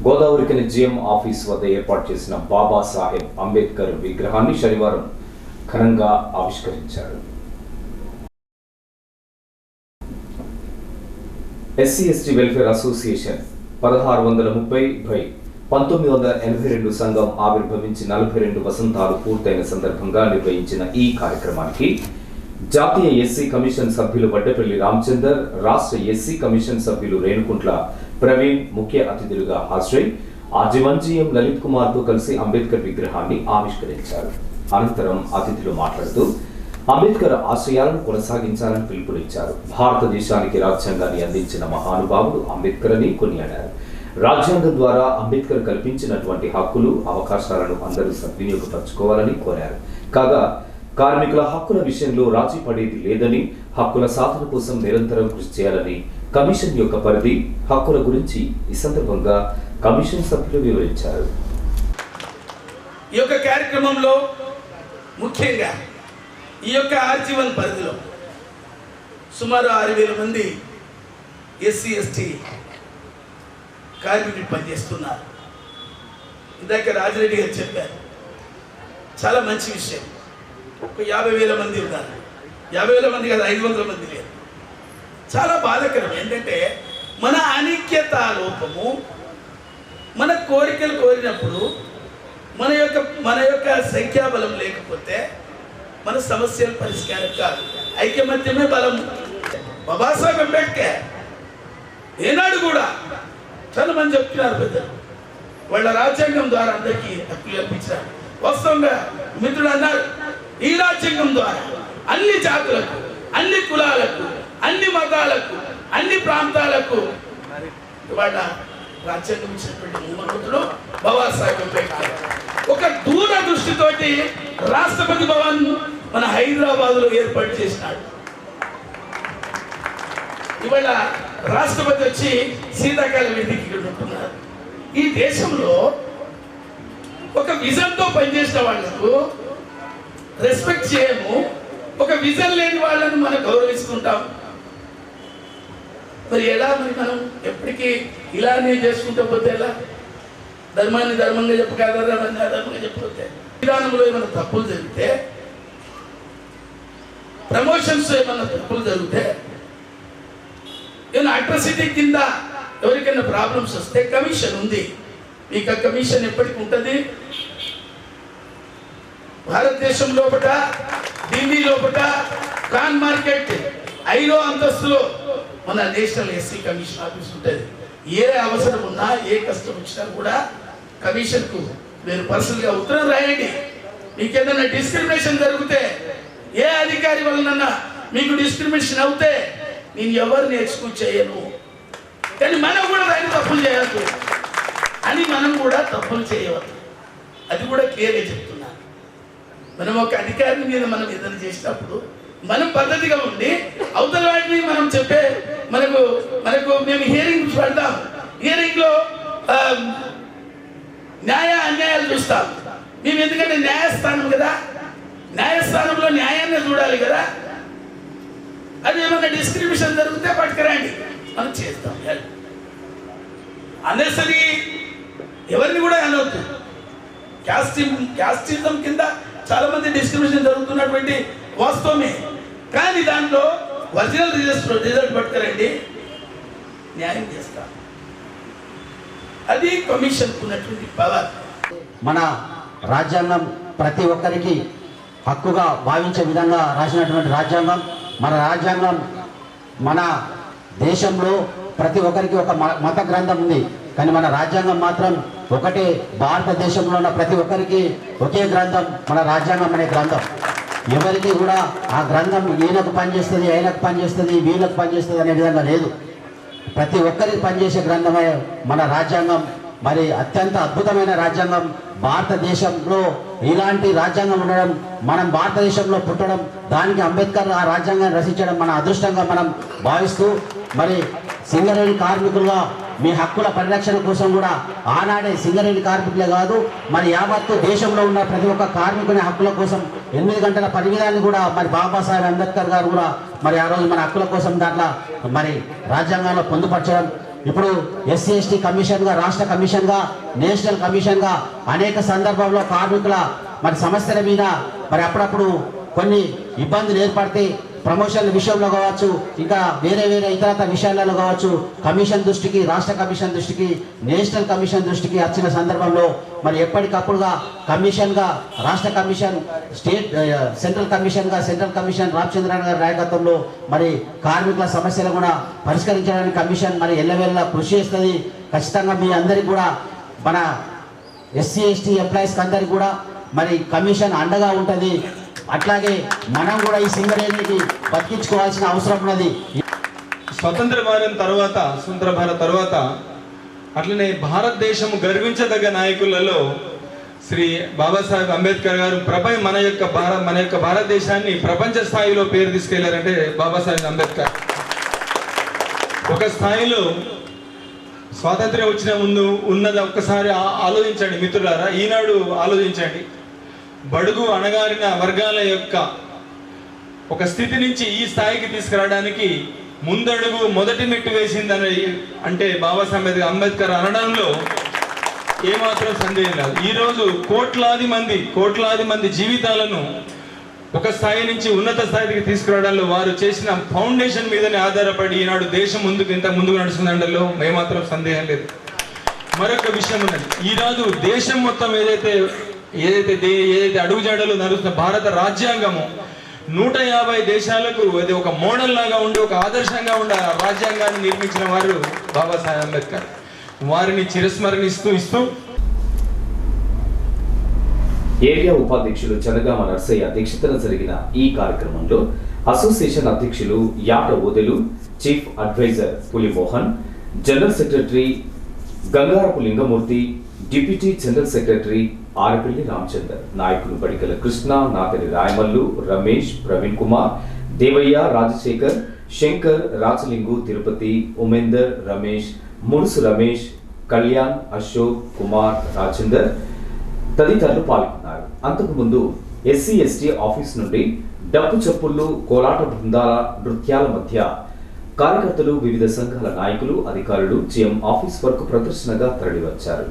Godavarikhani GM office వద్ద ఏర్పాటు చేసిన బాబాసాహెబ్ అంబేద్కర్ విగ్రహాన్ని శనివారం ఘనంగా ఆవిష్కరించారు. ఎస్సీ ఎస్టీ వెల్ఫేర్ అసోసియేషన్ 1630/1982 సంఘం ఆవిర్భవించి 42 వసంతాలు పూర్తయిన సందర్భంగా నిర్వహించిన ఈ కార్యక్రమానికి జాతీయ ఎస్సీ కమిషన్ సభ్యులు వడ్డపల్లి రామచందర్, రాష్ట్ర ఎస్సీ కమిషన్ సభ్యులు రేణుకుంట్ల ప్రవీణ్ ముఖ్య అతిథులుగా హాజరై ఆజీవన్ జీఎం లలిత్ కుమార్ తో కలిసి అంబేద్కర్ విగ్రహాన్ని ఆవిష్కరించారు. అనంతరం అతిథులు మాట్లాడుతూ అంబేద్కర్ ఆశయాలను కొనసాగించాలని పిలుపునిచ్చారు. భారతదేశానికి రాజ్యాంగాన్ని అందించిన మహానుభావుడు అంబేద్కర్ అని కొనియాడారు. రాజ్యాంగం ద్వారా అంబేద్కర్ కల్పించినటువంటి హక్కులు, అవకాశాలను అందరూ సద్వినియోగపరచుకోవాలని కోరారు. కాగా కార్మికుల హక్కుల విషయంలో రాజీ పడేది లేదని, హక్కుల సాధన కోసం నిరంతరం కృషి చేయాలని కమిషన్ యొక్క పరిధి, హక్కుల గురించి ఈ సందర్భంగా కమిషన్ సభ్యులు వివరించారు. ఈ యొక్క కార్యక్రమంలో ముఖ్యంగా ఈ యొక్క ఆజీవన్ పరిధిలో సుమారు 6,000 మంది ఎస్సీ ఎస్టీ కార్మికులు పనిచేస్తున్నారు. ఇందాక రాజిరెడ్డి గారు చెప్పారు, చాలా మంచి విషయం. ఒక 50,000 మంది ఉన్నారు. 50,000 మంది కాదు, 500 మంది లేరు. చాలా బాధాకరం ఏంటంటే మన అనిఖ్యత లోపము, మన కోరికలు కోరినప్పుడు మన యొక్క సంఖ్యాబలం లేకపోతే మన సమస్యలు పరిష్కారం కాదు. ఐకమత్యమే బలం. బాబాసాహెబ్ అంబేద్కర్ ఏనాడు కూడా చాలా మంది చెప్తున్నారు పెద్దలు, వాళ్ళ రాజ్యాంగం ద్వారా అందరికీ హక్కులు కల్పించారు. వాస్తవంగా మిత్రుడు అన్నారు, ఈ రాజ్యాంగం ద్వారా అన్ని జాతులకు, అన్ని కులాలకు, అన్ని మతాలకు, అన్ని ప్రాంతాలకు వాళ్ళ రాజ్యాంగం ఇచ్చినటువంటి మూలమంతుడు బాబాసాహెబ్ అంబేద్కర్. ఒక దూరదృష్టితోటి రాష్ట్రపతి భవన్ మన హైదరాబాద్లో ఏర్పాటు చేసినాడు. ఇవాళ రాష్ట్రపతి వచ్చి శీతాకాల వేదిక ఉంటున్నారు. ఈ దేశంలో ఒక విజన్తో పనిచేసిన వాళ్లకు రెస్పెక్ట్ చేయము, ఒక విజన్ లేని వాళ్ళను మనం గౌరవిస్తుంటాం. మరి ఎలా మనం ఎప్పటికీ ఇలానే చేసుకుంటూ పోతే ఎలా? ధర్మాన్ని ధర్మంగా చెప్పక అధర్మాన్ని అధర్మంగా చెప్పకపోతే, విధానంలో ఏమైనా తప్పులు జరిగితే, ప్రమోషన్స్ ఏమైనా తప్పులు జరిగితే, ఏమైనా అట్రాసిటీ కింద ఎవరికైనా ప్రాబ్లమ్స్ వస్తే కమిషన్ ఉంది. మీకు ఆ కమిషన్ ఎప్పటికి ఉంటుంది. భారతదేశం లోపల, ఢిల్లీ లోపల, కాన్ మార్కెట్ 5వ అంతస్తులో మన నేషనల్ ఎస్సీ కమిషన్ ఆఫీస్ ఉంటుంది. ఏ అవసరం ఉన్నా, ఏ కష్టం వచ్చినా కూడా కమిషన్కు మీరు పర్సనల్గా ఉత్తరం రాయండి. మీకు ఏదైనా డిస్క్రిమినేషన్ జరిగితే, ఏ అధికారి వలనన్నా మీకు డిస్క్రిమినేషన్ అవుతే నేను ఎవరిని ఎక్స్క్యూజ్ చేయను, కానీ మనం కూడా దాన్ని తప్పులు చేయవద్దు అని, మనం కూడా తప్పులు చేయవద్దు. అది కూడా క్లియర్గా చెప్తున్నాను. మనం ఒక అధికారి మీద మనం ఏదైనా చేసినప్పుడు మనం పద్ధతిగా ఉండి అవతల వాటిని మనం చెప్పే, మనకు మేము హియరింగ్ పెడతాం. హియరింగ్లో న్యాయ అన్యాయాలు చూస్తాం మేము. ఎందుకంటే న్యాయస్థానం కదా, న్యాయస్థానంలో న్యాయాన్ని చూడాలి కదా. అది ఏమన్నా డిస్క్రిమినేషన్ జరిగితే పట్టుకురండి, మనం చేస్తాం. అనేసరి ఎవరిని కూడా అనవద్దు. క్యాస్టిజం కింద చాలా మంది డిస్క్రిమినేషన్ జరుగుతున్నటువంటి వాస్తవమే. కానీ దాంట్లో ఒరిజినల్ రిజల్ట్ పట్టుకురండి, న్యాయం చేస్తాం. అది కమిషన్ ఉన్నటువంటి పవర్. మన రాజ్యాంగం ప్రతి ఒక్కరికి హక్కుగా భావించే విధంగా రాసినటువంటి రాజ్యాంగం. మన రాజ్యాంగం మన దేశంలో ప్రతి ఒక్కరికి ఒక మత గ్రంథం ఉంది, కానీ మన రాజ్యాంగం మాత్రం ఒకటే. భారతదేశంలో ఉన్న ప్రతి ఒక్కరికి ఒకే గ్రంథం, మన రాజ్యాంగం అనే గ్రంథం. ఎవరికి కూడా ఆ గ్రంథం ఈయనకు పనిచేస్తుంది, ఆయనకు పనిచేస్తుంది, వీళ్ళకు పనిచేస్తుంది అనే విధంగా లేదు. ప్రతి ఒక్కరికి పనిచేసే గ్రంథమే మన రాజ్యాంగం. మరి అత్యంత అద్భుతమైన రాజ్యాంగం. భారతదేశంలో ఇలాంటి రాజ్యాంగం ఉండడం, మనం భారతదేశంలో పుట్టడం, దానికి అంబేద్కర్ ఆ రాజ్యాంగాన్ని రచించడం మన అదృష్టంగా మనం భావిస్తూ, మరి సింగరేణి కార్మికులుగా మీ హక్కుల పరిరక్షణ కోసం కూడా ఆనాడే సింగరేణి కార్మికులే కాదు, మరి యావత్తు దేశంలో ఉన్న ప్రతి ఒక్క కార్మికుని హక్కుల కోసం 8 గంటల పరిమితాన్ని కూడా మరి బాబాసాహెబ్ అంబేద్కర్ గారు కూడా మరి ఆ రోజు మన హక్కుల కోసం దాంట్లో మరి రాజ్యాంగంలో పొందుపరచడం ఇప్పుడు ఎస్సీ ఎస్టీ కమిషన్గా, రాష్ట్ర కమిషన్గా, నేషనల్ కమిషన్గా అనేక సందర్భంలో కార్మికుల మరి సమస్యల మీద మరి అప్పుడప్పుడు కొన్ని ఇబ్బందులు ఏర్పడితే ప్రమోషన్ల విషయంలో కావచ్చు, ఇంకా వేరే ఇతరత విషయాలలో కావచ్చు, కమిషన్ దృష్టికి, రాష్ట్ర కమిషన్ దృష్టికి, నేషనల్ కమిషన్ దృష్టికి వచ్చిన సందర్భంలో మరి ఎప్పటికప్పుడుగా కమిషన్గా రాష్ట్ర కమిషన్, సెంట్రల్ కమిషన్ రామచంద్రన్ గారి నాయకత్వంలో మరి కార్మికుల సమస్యలు కూడా పరిష్కరించడానికి కమిషన్ మరి ఎల్లవేళలా కృషి చేస్తుంది. ఖచ్చితంగా మీ అందరికీ కూడా, మన ఎస్సీ ఎస్టీ ఎంప్లాయీస్కి అందరికీ కూడా మరి కమిషన్ అండగా ఉంటుంది. అట్లాగే మనం కూడా ఈ సింగరేణికి బతికించుకోవాల్సిన అవసరం ఉన్నది. స్వతంత్ర భారత్ తర్వాత అట్లనే భారతదేశం గర్వించదగ్గ నాయకులలో శ్రీ బాబాసాహెబ్ అంబేద్కర్ గారు మన యొక్క భారతదేశాన్ని ప్రపంచ స్థాయిలో పేరు తీసుకెళ్లారంటే బాబాసాహెబ్ అంబేద్కర్. ఒక స్థాయిలో స్వాతంత్ర్యం వచ్చిన ముందు ఉన్నది ఒక్కసారి ఆలోచించండి మిత్రులారా, ఈనాడు ఆలోచించండి. బడుగు అణగారిన వర్గాల యొక్క ఒక స్థితి నుంచి ఈ స్థాయికి తీసుకురావడానికి ముందడుగు మొదటి మెట్టు వేసిందని అంటే బాబాసాహెబ్ అంబేద్కర్ అనడంలో ఏమాత్రం సందేహం లేదు. ఈరోజు కోట్లాది మంది జీవితాలను ఒక స్థాయి నుంచి ఉన్నత స్థాయికి తీసుకురావడంలో వారు చేసిన ఫౌండేషన్ మీదనే ఆధారపడి ఈనాడు దేశం ఇంత ముందుకు నడుస్తుందండలో ఏమాత్రం సందేహం లేదు. మరొక విషయం ఉన్నది, ఈరోజు దేశం మొత్తం ఏదైతే అడుగుజాడలు నడుస్తున్న భారత రాజ్యాంగము 150 దేశాలకు అది ఒక మోడల్ లాగా ఉండి, ఒక ఆదర్శంగా ఉండే రాజ్యాంగాన్ని నిర్మించిన వారు బాబాసాహెబ్ అంబేద్కర్. వారిని చిరస్మరణిస్తూ ఏరియా ఉపాధ్యక్షులు చనగామ నర్సయ్య అధ్యక్షతన జరిగిన ఈ కార్యక్రమంలో అసోసియేషన్ అధ్యక్షులు Yata Odelu, chief adviser Pulimohan, general secretary Gangarapu Lingamurthy, deputy general secretary Arapalli Ramachandar, నాయకులు బడికల కృష్ణ, నాతని రాయమల్లు, రమేష్, ప్రవీణ్ కుమార్, దేవయ్య, రాజశేఖర్, శంకర్, రాజలింగు, తిరుపతి, ఉమేందర్, రమేష్, ముడుసు రమేష్, కళ్యాణ్, అశోక్ కుమార్, రాజేందర్ తదితరులు పాల్గొన్నారు. అంతకుముందు ఎస్సీ ఎస్టీ ఆఫీస్ నుండి డప్పు చప్పుళ్ళు, కోలాట బృందాల నృత్యాల మధ్య కార్యకర్తలు, వివిధ సంఘాల నాయకులు, అధికారులు జిఎం ఆఫీస్ వరకు ప్రదర్శనగా తరలివచ్చారు.